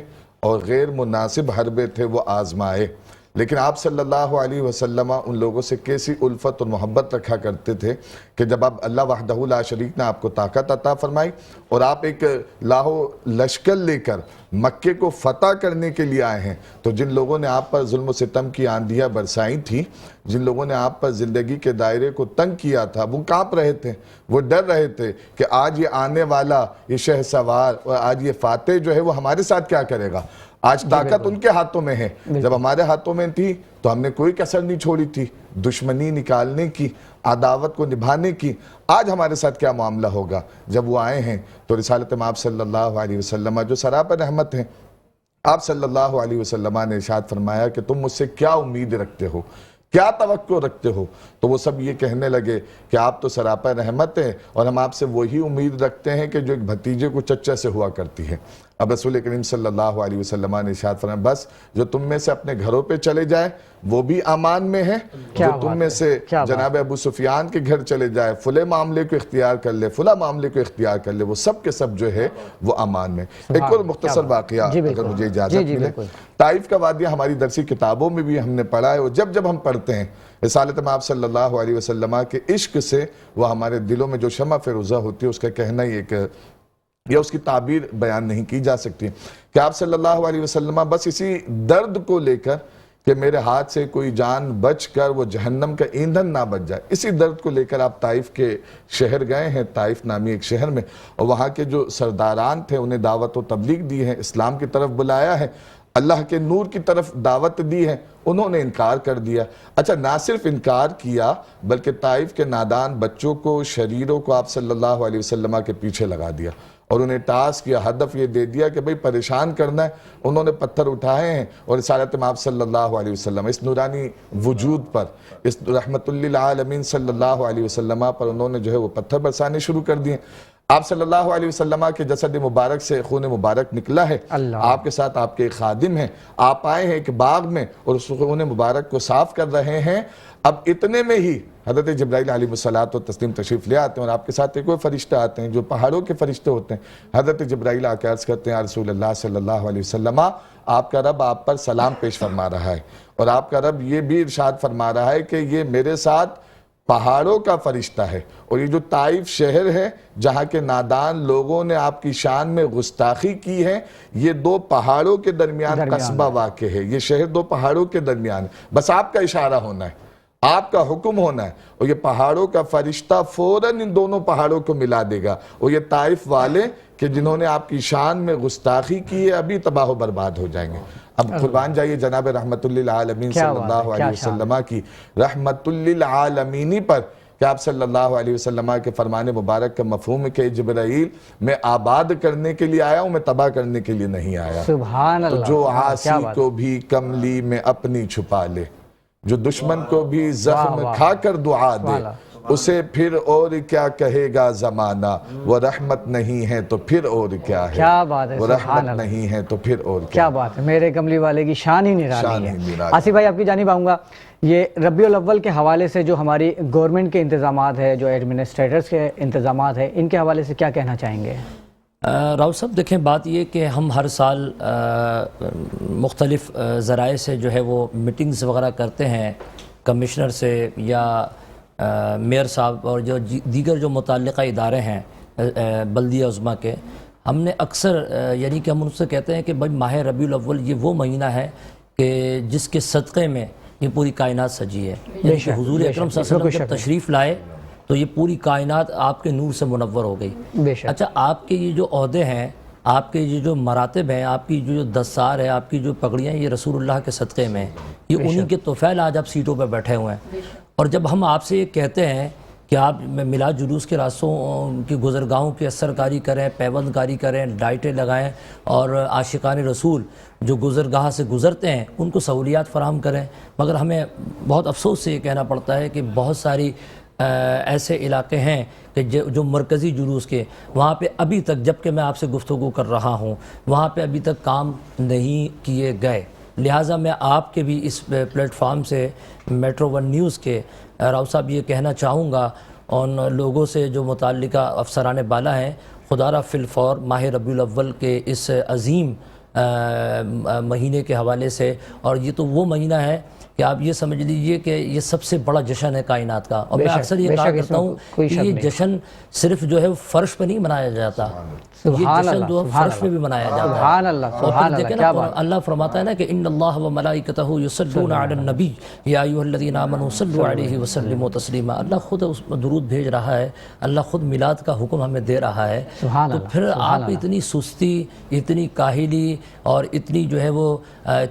اور غیر مناسب حربے تھے وہ آزمائے. لیکن آپ صلی اللہ علیہ وسلم ان لوگوں سے کیسی الفت اور محبت رکھا کرتے تھے کہ جب اب اللہ وحدہ لا شریک نے آپ کو طاقت عطا فرمائی اور آپ ایک لاہو لشکر لے کر مکے کو فتح کرنے کے لیے آئے ہیں, تو جن لوگوں نے آپ پر ظلم و ستم کی آندھیاں برسائی تھیں, جن لوگوں نے آپ پر زندگی کے دائرے کو تنگ کیا تھا, وہ کانپ رہے تھے, وہ ڈر رہے تھے کہ آج یہ آنے والا یہ شہ سوار اور آج یہ فاتح جو ہے وہ ہمارے ساتھ کیا کرے گا. آج طاقت ان کے ہاتھوں میں ہے, جب ہمارے ہاتھوں میں تھی تو ہم نے کوئی کسر نہیں چھوڑی تھی دشمنی نکالنے کی, عداوت کو نبھانے کی. آج ہمارے ساتھ کیا معاملہ ہوگا. جب وہ آئے ہیں تو رسالت مآب صلی اللہ علیہ وسلم جو سراپا رحمت ہیں, آپ صلی اللہ علیہ وسلم نے ارشاد فرمایا کہ تم مجھ سے کیا امید رکھتے ہو, کیا توقع رکھتے ہو. تو وہ سب یہ کہنے لگے کہ آپ تو سراپا رحمت ہیں اور ہم آپ سے وہی امید رکھتے ہیں کہ جو ایک بھتیجے کو چچا سے ہوا کرتی ہے. اب رسول کریم صلی اللہ علیہ وسلم نے ارشاد فرمایا بس جو تم میں سے اپنے گھروں پہ چلے جائیں وہ بھی امان میں ہے, جو تم میں سے جناب ابو سفیان کے گھر چلے جائے, فلے معاملے کو اختیار کر لے, فلا معاملے کو اختیار کر لے, وہ سب کے سب جو ہے وہ امان میں. ایک اور مختصر واقعہ اگر مجھے اجازت ملے. طائف کا واقعہ ہماری درسی کتابوں میں بھی ہم نے پڑھا ہے, اور جب جب ہم پڑھتے ہیں رسالت مآب صلی اللہ علیہ وسلم کے عشق سے وہ ہمارے دلوں میں جو شمع فروزہ ہوتی ہے, اس کا کہنا ہی ایک یا اس کی تعبیر بیان نہیں کی جا سکتی کہ آپ صلی اللہ علیہ وسلم بس اسی درد کو لے کر کہ میرے ہاتھ سے کوئی جان بچ کر وہ جہنم کا ایندھن نہ بچ جائے, اسی درد کو لے کر آپ طائف کے شہر گئے ہیں, طائف نامی ایک شہر میں, اور وہاں کے جو سرداران تھے انہیں دعوت و تبلیغ دی ہے, اسلام کی طرف بلایا ہے, اللہ کے نور کی طرف دعوت دی ہے. انہوں نے انکار کر دیا. اچھا نہ صرف انکار کیا بلکہ طائف کے نادان بچوں کو, شریروں کو آپ صلی اللہ علیہ وسلم کے پیچھے لگا دیا اور انہیں ٹاسک یا ہدف یہ دے دیا کہ بھئی پریشان کرنا ہے. انہوں نے پتھر اٹھائے ہیں اور رسالت مآب صلی اللہ علیہ وسلم اس نورانی وجود پر, اس رحمت للعالمین صلی اللہ علیہ وسلم پر انہوں نے جو ہے وہ پتھر برسانے شروع کر دیے. آپ صلی اللہ علیہ وسلم کے جسد مبارک سے خون مبارک نکلا ہے. آپ کے ساتھ آپ کے ایک خادم ہیں, آپ آئے ہیں ایک باغ میں اور اس خون مبارک کو صاف کر رہے ہیں. اب اتنے میں ہی حضرت جبرائیل علیہ الصلوۃ والتسلیم تشریف لے آتے ہیں اور آپ کے ساتھ ایک اور فرشتہ آتے ہیں جو پہاڑوں کے فرشتے ہوتے ہیں. حضرت جبرائیل آ کے عرض کرتے ہیں یا رسول اللہ صلی اللہ علیہ وسلم, آپ کا رب آپ پر سلام پیش فرما رہا ہے اور آپ کا رب یہ بھی ارشاد فرما رہا ہے کہ یہ میرے ساتھ پہاڑوں کا فرشتہ ہے, اور یہ جو طائف شہر ہے جہاں کے نادان لوگوں نے آپ کی شان میں گستاخی کی ہے, یہ دو پہاڑوں کے درمیان قصبہ واقع ہے, یہ شہر دو پہاڑوں کے درمیان ہے, بس آپ کا اشارہ ہونا ہے, آپ کا حکم ہونا ہے, اور یہ پہاڑوں کا فرشتہ فوراً ان دونوں پہاڑوں کو ملا دے گا, اور یہ طائف والے کہ جنہوں نے آپ کی شان میں گستاخی کی ہے ابھی تباہ و برباد ہو جائیں گے. اب قربان جائیے جناب رحمت للعالمین صلی اللہ علیہ وسلم کی رحمت للعالمینی پر کہ آپ صلی اللہ علیہ وسلم کے فرمان مبارک کا مفہوم ہے کہ جبرائیل میں آباد کرنے کے لیے آیا ہوں، میں تباہ کرنے کے لیے نہیں آیا. سبحان تو اللہ. جو عاصی کو بھی کملی میں اپنی چھپا لے، جو دشمن کو بھی زخم کھا کر دعا دے، اسے پھر اور کیا کہے گا زمانہ، وہ رحمت نہیں ہے تو پھر اور کیا ہے. کیا بات ہے، وہ سبحان رحمت اللہ. نہیں ہے تو پھر اور کیا بات ہے، میرے کملی والے کی شان ہی شان نرالی ہی ہے. نرالی. آصف بھائی آپ کی جانب آؤں گا، یہ ربیع الاول کے حوالے سے جو ہماری گورنمنٹ کے انتظامات ہے، جو ایڈمنسٹریٹرز کے انتظامات ہیں، ان کے حوالے سے کیا کہنا چاہیں گے؟ راؤ صاحب دیکھیں، بات یہ کہ ہم ہر سال مختلف ذرائع سے جو ہے وہ میٹنگز وغیرہ کرتے ہیں کمشنر سے یا میئر صاحب اور جو دیگر جو متعلقہ ادارے ہیں بلدیہ عظمیٰ کے. ہم نے اکثر یعنی کہ ہم ان سے کہتے ہیں کہ بھائی ماہ ربیع الاول یہ وہ مہینہ ہے کہ جس کے صدقے میں یہ پوری کائنات سجی ہے. یعنی کہ حضور اکرم صلی اللہ علیہ وسلم جب تشریف لائے تو یہ پوری کائنات آپ کے نور سے منور ہو گئی. بے شک. اچھا، آپ کے یہ جو عہدے ہیں، آپ کے یہ جو مراتب ہیں، آپ کی جو دستار ہے، آپ کی جو پگڑیاں ہیں، یہ رسول اللہ کے صدقے میں ہیں. یہ انہی کے طفیل آج آپ سیٹوں پہ بیٹھے ہوئے ہیں. اور جب ہم آپ سے یہ کہتے ہیں کہ آپ میلاد جلوس کے راستوں کی گزرگاہوں کی اثر کاری کریں، پیوند کاری کریں، لائٹیں لگائیں اور عاشقان رسول جو گزرگاہ سے گزرتے ہیں ان کو سہولیات فراہم کریں، مگر ہمیں بہت افسوس سے یہ کہنا پڑتا ہے کہ بہت ساری ایسے علاقے ہیں کہ جو مرکزی جلوس کے وہاں پہ ابھی تک، جب کہ میں آپ سے گفتگو کر رہا ہوں، وہاں پہ ابھی تک کام نہیں کیے گئے. لہٰذا میں آپ کے بھی اس پلیٹ فارم سے میٹرو ون نیوز کے راؤ صاحب یہ کہنا چاہوں گا ان لوگوں سے جو متعلقہ افسران بالا ہیں، خدا را فی الفور ماہ ربیع الاول کے اس عظیم مہینے کے حوالے سے، اور یہ تو وہ مہینہ ہے کہ آپ یہ سمجھ لیجئے کہ یہ سب سے بڑا جشن ہے کائنات کا. اور میں اکثر یہ کہا کرتا ہوں کہ یہ جشن صرف جو ہے فرش پہ نہیں منایا جاتا، یہ جشن جو فرش پہ بھی منایا جاتا ہے. سبحان اللہ، سبحان اللہ. کیا بات. اللہ فرماتا ہے نا کہ ان اللہ و ملائکتہ یصلون علی النبی یا ایھا الذین آمنوا صلوا علیہ وسلموا تسلیما. اللہ خود اس درود بھیج رہا ہے، اللہ خود میلاد کا حکم ہمیں دے رہا ہے. تو پھر آپ اتنی سستی، اتنی کاہلی اور اتنی جو ہے وہ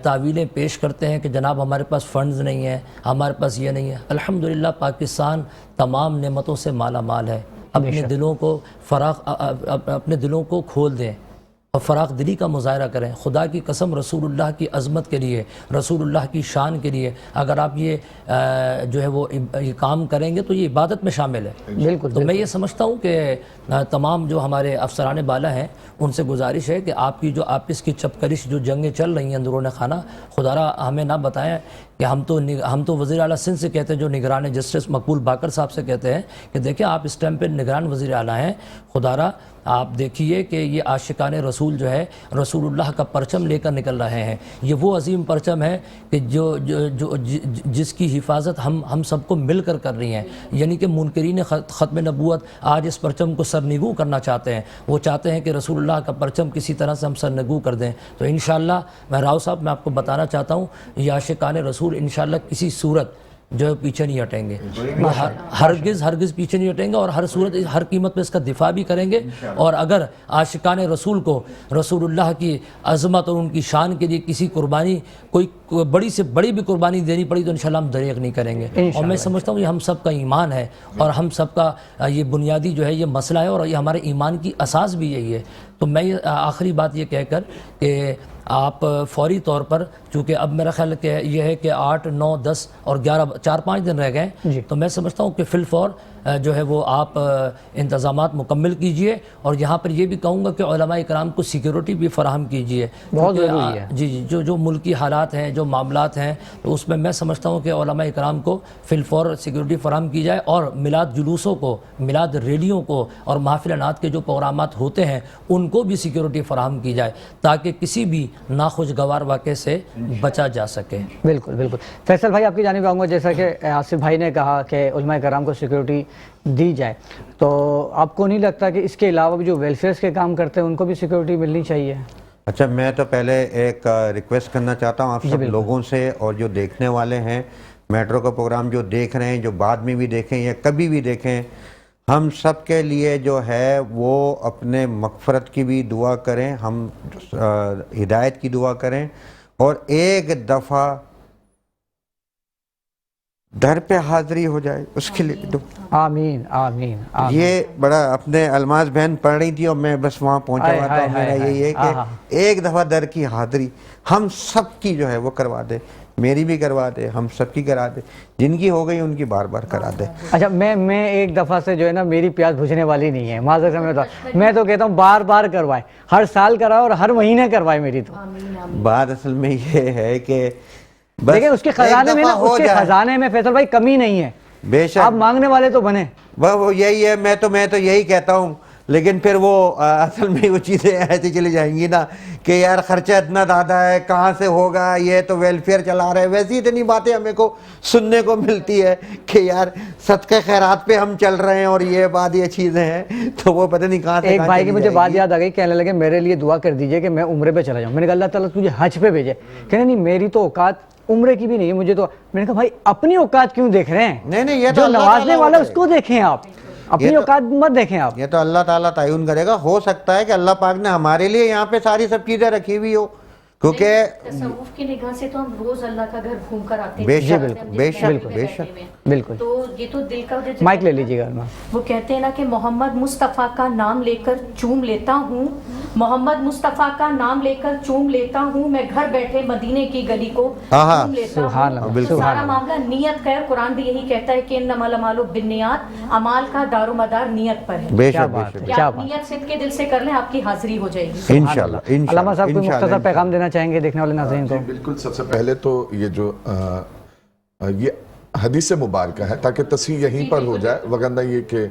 تعویلیں پیش کرتے ہیں کہ جناب ہمارے پاس فنڈز نہیں ہیں، ہمارے پاس یہ نہیں ہے. الحمدللہ پاکستان تمام نعمتوں سے مالا مال ہے. اپنے دلوں کو اپنے دلوں کو کھول دیں اور فراخ دلی کا مظاہرہ کریں. خدا کی قسم رسول اللہ کی عظمت کے لیے، رسول اللہ کی شان کے لیے اگر آپ یہ جو ہے وہ یہ کام کریں گے تو یہ عبادت میں شامل ہے. بالکل. تو میں یہ سمجھتا ہوں کہ تمام جو ہمارے افسران بالا ہیں ان سے گزارش ہے کہ آپ کی جو آپس کی چپکرش جو جنگیں چل رہی ہیں اندرون خانہ، خدا را ہمیں نہ بتائیں کہ ہم تو وزیر اعلیٰ سندھ سے کہتے ہیں، جو نگران جسٹس مقبول باقر صاحب سے کہتے ہیں کہ دیکھیں آپ اس ٹائم پہ نگران وزیر اعلیٰ ہیں، خدا را آپ دیکھیے کہ یہ عاشقان رسول جو ہے رسول اللہ کا پرچم لے کر نکل رہے ہیں. یہ وہ عظیم پرچم ہے کہ جس کی حفاظت ہم سب کو مل کر رہی ہیں. یعنی کہ منکرین ختم نبوت آج اس پرچم کو سرنگو کرنا چاہتے ہیں. وہ چاہتے ہیں کہ رسول اللہ کا پرچم کسی طرح سے ہم سرنگو کر دیں. تو انشاءاللہ میں راؤ صاحب میں آپ کو بتانا چاہتا ہوں یہ عاشقان رسول انشاءاللہ کسی صورت جو پیچھے نہیں ہٹیں گے، ہرگز پیچھے نہیں ہٹیں گے، اور ہر صورت ہر قیمت پہ اس کا دفاع بھی کریں گے. اور اگر عاشقان رسول کو رسول اللہ کی عظمت اور ان کی شان کے لیے کسی قربانی، کوئی بڑی سے بڑی بھی قربانی دینی پڑی تو انشاءاللہ ہم دریغ نہیں کریں گے. اور میں سمجھتا ہوں یہ ہم سب کا ایمان ہے اور ہم سب کا یہ بنیادی جو ہے یہ مسئلہ ہے اور یہ ہمارے ایمان کی اساس بھی یہی ہے. تو میں آخری بات یہ کہہ کر کہ آپ فوری طور پر، چونکہ اب میرا خیال کہ یہ ہے کہ 8، 9، 10 اور 11 4-5 دن رہ گئے، تو میں سمجھتا ہوں کہ فی الفور جو ہے وہ آپ انتظامات مکمل کیجئے. اور یہاں پر یہ بھی کہوں گا کہ علماء اکرام کو سیکیورٹی بھی فراہم کیجئے. بہت ضروری ہے. جی جو ملکی حالات ہیں، جو معاملات ہیں، تو اس میں سمجھتا ہوں کہ علماء اکرام کو فی الفور سیکیورٹی فراہم کی جائے. اور میلاد جلوسوں کو، میلاد ریلیوں کو اور محافل انات کے جو پروگرامات ہوتے ہیں ان کو بھی سیکیورٹی فراہم کی جائے تاکہ کسی بھی ناخوشگوار واقعے سے بچا جا سکے. بالکل بالکل. فیصل بھائی آپ کی جانب آؤں گا، جیسا کہ آصف بھائی نے کہا کہ علماء کرام کو سیکیورٹی دی جائے، تو آپ کو نہیں لگتا کہ اس کے علاوہ بھی جو ویلفیئرز کے کام کرتے ہیں ان کو بھی سیکیورٹی ملنی چاہیے؟ اچھا، میں تو پہلے ایک ریکویسٹ کرنا چاہتا ہوں آپ سب لوگوں سے اور جو دیکھنے والے ہیں میٹرو کا پروگرام، جو دیکھ رہے ہیں، جو بعد میں بھی دیکھیں یا کبھی بھی دیکھیں، ہم سب کے لیے جو ہے وہ اپنے مغفرت کی بھی دعا کریں، ہم ہدایت کی دعا کریں، اور ایک دفعہ در پہ حاضری ہو جائے، اس کے لیے بھی دعا۔ آمین آمین آمین۔ یہ بڑا اپنے الماس بہن پڑھ رہی تھی اور میں بس وہاں پہنچا ہوا تھا، میرا یہی ہے کہ ایک دفعہ در کی حاضری ہم سب کی جو ہے وہ کروا دے، میری بھی کروا دے، ہم سب کی کرا دے، جن کی ہو گئی ان کی بار بار کرا دے۔ اچھا میں ایک دفعہ سے جو ہے نا میری پیاس بجھنے والی نہیں ہے، معذرت سے میں تو کہتا ہوں بار بار کروائے، ہر سال کروائے اور ہر مہینے کروائے میری تو۔ بات اصل میں یہ ہے کہ لیکن اس کے خزانے میں نا، اس کے خزانے میں فیصل بھائی کمی نہیں ہے، بے شک آپ مانگنے والے تو بنے۔ وہ یہی ہے، میں تو یہی کہتا ہوں، لیکن پھر وہ اصل میں وہ چیزیں ایسی چلی جائیں گی نا کہ یار خرچہ اتنا زیادہ ہے، کہاں سے ہوگا، یہ تو ویلفیئر چلا رہے ہیں، ویسی اتنی باتیں ہمیں کو سننے کو ملتی ہے کہ یار صدقہ خیرات پہ ہم چل رہے ہیں اور یہ بات یہ چیزیں ہیں، تو وہ پتہ نہیں کہاں سے ایک بھائی کی مجھے بات یاد آ گئی، کہنے لگے میرے لیے دعا کر دیجئے کہ میں عمرے پہ چلا جاؤں۔ میں نے کہا اللہ تعالیٰ تجھے حج پہ بھیجے، کہنے نہیں میری تو اوقات عمرے کی بھی نہیں ہے مجھے تو۔ میں نے کہا بھائی اپنی اوقات کیوں دیکھ رہے ہیں؟ نہیں یہ تو جو نوازنے والا اس کو دیکھیں، آپ اپنی اوقات مت دیکھیں آپ۔ یہ تو اللہ تعالیٰ تعین کرے گا، ہو سکتا ہے کہ اللہ پاک نے ہمارے لیے یہاں پہ ساری سب چیزیں رکھی ہوئی ہو، کیونکہ تصوف کی نگاہ سے تو ہم روز اللہ کا گھر گھوم کر آتے ہیں، بے شک بے شک بے شک بالکل۔ تو یہ تو دل کا مائک لے لیجیے گا۔ وہ کہتے ہیں نا کہ محمد مصطفیٰ کا نام لے کر چوم لیتا ہوں، محمد مصطفیٰ کا نام لے کر چوم لیتا ہوں، میں گھر بیٹھے مدینے کی گلی کو چوم لیتا ہوں۔ تو سارا معاملہ نیت کا ہے، قرآن بھی یہی کہتا ہے کہ انما الاعمال بالنیات، اعمال کا دار و مدار نیت پر ہے۔ بے شک بے شک کہ آپ نیت صدق کے دل سے کر لیں، آپ کی حاضری ہو جائے گی انشاءاللہ۔ علامہ صاحب کوئی مختصر پیغام دینا چاہیں گے دیکھنے والے ناظرین کو؟ بالکل، سب سے پہلے تو یہ جو یہ حدیث مبارکہ ہے تاکہ تصحیح یہیں پر ہو جائے، وگرنہ یہ کہ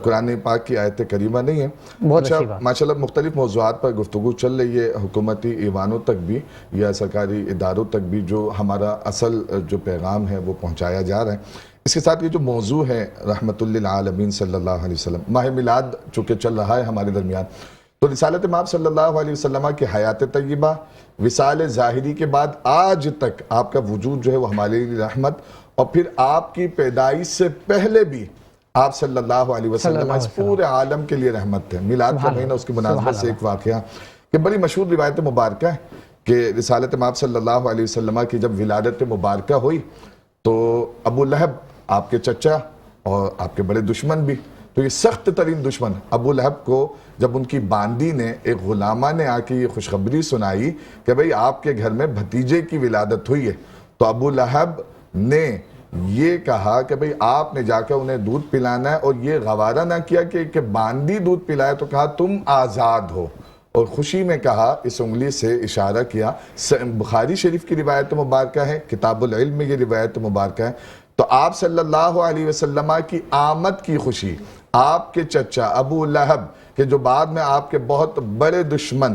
قرآن پاک کی آیت کریمہ نہیں ہے۔ اچھا ماشاءاللہ مختلف موضوعات پر گفتگو چل رہی ہے، حکومتی ایوانوں تک بھی یا سرکاری اداروں تک بھی جو ہمارا اصل جو پیغام ہے وہ پہنچایا جا رہا ہے۔ اس کے ساتھ یہ جو موضوع ہے رحمت للعالمین صلی اللہ علیہ وسلم، ماہ میلاد چونکہ چل رہا ہے ہمارے درمیان، تو رسالت مآب صلی اللہ علیہ وسلم کی حیات طیبہ، وصال ظاہری کے بعد آج تک آپ کا وجود جو ہے وہ ہمارے لیے رحمت، اور پھر آپ کی پیدائش سے پہلے بھی آپ صلی اللہ علیہ وسلم اس پورے عالم کے لیے رحمت تھے۔ میلاد کا مہینہ اس کی مناسبت سے ایک واقعہ کہ بڑی مشہور روایت مبارکہ ہے کہ رسالت مآب صلی اللہ علیہ وسلم کی جب ولادت مبارکہ ہوئی تو ابو لہب آپ کے چچا اور آپ کے بڑے دشمن بھی، تو یہ سخت ترین دشمن ابو لہب کو جب ان کی باندی نے، ایک غلامہ نے آ کے یہ خوشخبری سنائی کہ بھئی آپ کے گھر میں بھتیجے کی ولادت ہوئی ہے، تو ابو لہب نے یہ کہا کہ بھئی آپ نے جا کر انہیں دودھ پلانا ہے، اور یہ گوارا نہ کیا کہ باندی دودھ پلائے، تو کہا تم آزاد ہو، اور خوشی میں کہا، اس انگلی سے اشارہ کیا۔ بخاری شریف کی روایت مبارکہ ہے، کتاب العلم میں یہ روایت مبارکہ ہے۔ تو آپ صلی اللہ علیہ وسلم کی آمد کی خوشی، آپ کے چچا ابو لہب کہ جو بعد میں آپ کے بہت بڑے دشمن،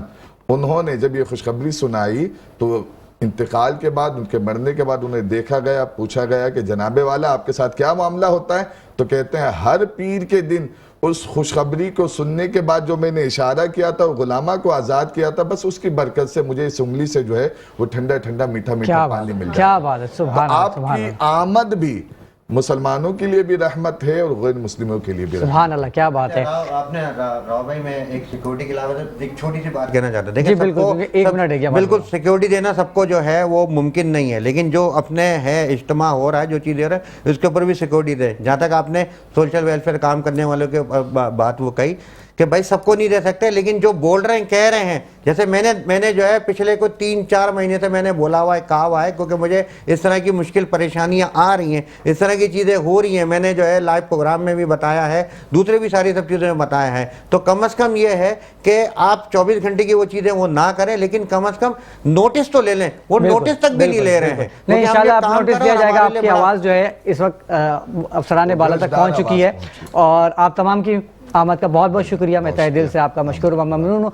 انہوں نے جب یہ خوشخبری سنائی تو انتقال کے بعد، ان کے مرنے کے بعد انہیں دیکھا گیا، پوچھا گیا کہ جناب والا آپ کے ساتھ کیا معاملہ ہوتا ہے؟ تو کہتے ہیں ہر پیر کے دن اس خوشخبری کو سننے کے بعد جو میں نے اشارہ کیا تھا، غلامہ کو آزاد کیا تھا، بس اس کی برکت سے مجھے اس انگلی سے جو ہے وہ ٹھنڈا ٹھنڈا میٹھا میٹھا پانی مل جاتا ہے۔ کیا بات ہے، سبحان اللہ، آپ کی آمد بھی مسلمانوں کے لیے بھی رحمت ہے اور غیر مسلموں کے لیے بھی رحمت ہے۔ سبحان اللہ، کیا بات ہے۔ آپ نے راؤ بھائی، میں ایک سیکیورٹی کے علاوہ ایک چھوٹی سی بات کہنا چاہتا ہوں۔ جی بالکل، ایک منٹ ہے کیا؟ بالکل، سیکیورٹی دینا سب کو جو ہے وہ ممکن نہیں ہے، لیکن جو اپنے ہے اجتماع ہو رہا ہے، جو چیز ہو رہا ہے، اس کے اوپر بھی سیکیورٹی دے۔ جہاں تک آپ نے سوشل ویلفیئر کام کرنے والوں کے بات وہ کہی کہ بھائی سب کو نہیں دے سکتے، لیکن جو بول رہے ہیں، کہہ رہے ہیں، جیسے میں نے جو ہے پچھلے کوئی 3-4 مہینے سے میں نے بولا ہوا ہے، کہا ہوا ہے، کیونکہ مجھے اس طرح کی مشکل پریشانیاں آ رہی ہیں، اس طرح کی چیزیں ہو رہی ہیں، میں نے جو ہے لائیو پروگرام میں بھی بتایا ہے، دوسرے بھی ساری سب چیزیں میں بتایا ہے۔ تو کم از کم یہ ہے کہ آپ 24 گھنٹے کی وہ چیزیں وہ نہ کریں، لیکن کم از کم نوٹس تو لے لیں۔ وہ نوٹس تک بھی نہیں لے رہے ہیں۔ نہیں، انشاءاللہ آپ نوٹس دیا جائے گا۔ آپ کی آواز جو ہے اس وقت افسران بالا تک پہنچ چکی ہے، اور آپ تمام کی آمد کا بہت بہت شکریہ، میں تہہ دل سے آپ کا مشکور و ممنون ہوں۔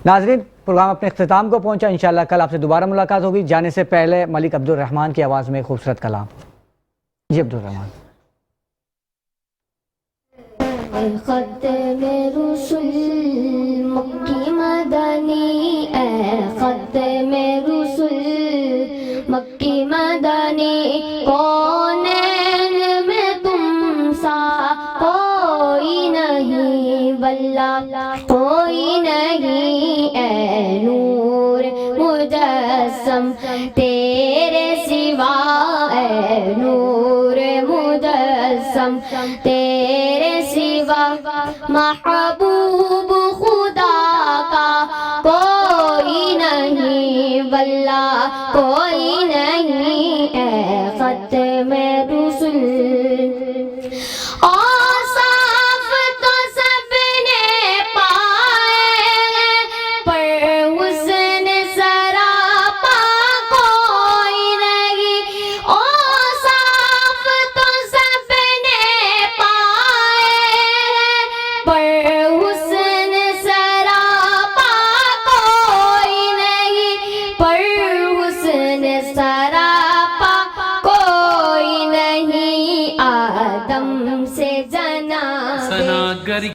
ناظرین، پروگرام اپنے اختتام کو پہنچا، انشاءاللہ کل آپ سے دوبارہ ملاقات ہوگی۔ جانے سے پہلے ملک عبدالرحمن کی آواز میں خوبصورت کلام۔ جی عبدالرحمن۔ اے ختم رسول مکی مدنی، اے ختم رسول مکی مدنی، کونین میں تم سا کوئی نہیں، واللہ کوئی نہیں، اے نور مجسم تیرے سوا، اے نور اعظم تیرے سوا محبوب خدا کا کوئی نہیں واللہ کوئی نہیں. اے خط